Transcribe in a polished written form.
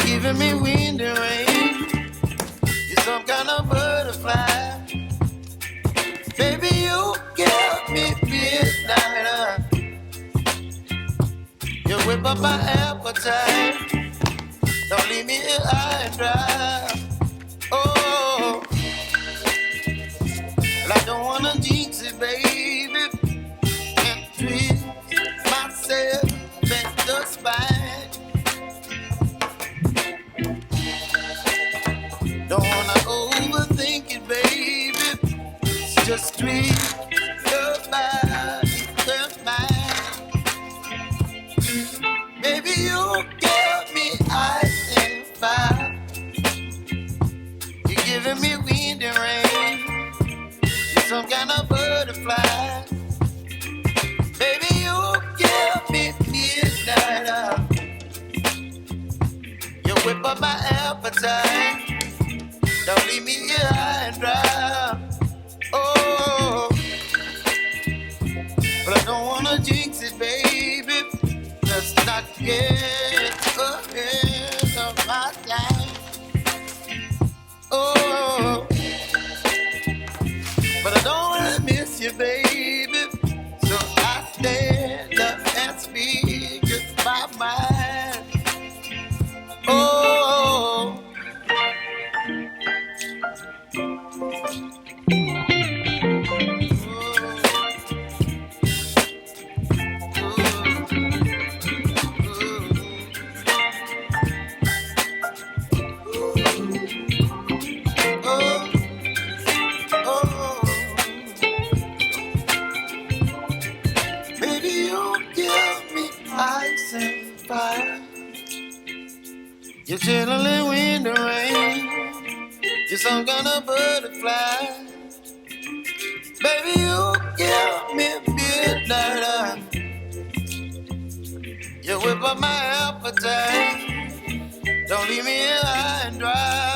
Giving me wind and rain. You're some kind of butterfly. Baby, you give me midnight. You whip up my appetite. Don't leave me here high and dry. Oh, well, I don't wanna jinx it, baby. Can't twist myself at the spine. Don't wanna overthink it, baby. Just treat your body, your mind. Baby, you give me ice and fire. You're giving me wind and rain. You're some kind of butterfly. Baby, you give me midnight. You whip up my appetite. Don't leave me here high and dry. Oh, but I don't wanna jinx it, baby. Let's not get ahead of my time. Oh, but I don't wanna miss you, baby. So I stand up and speak just my mind. Oh. You're chilling wind and rain. You're some kind of butterfly. Baby, you give me midnight. You whip up my appetite. Don't leave me here high and dry.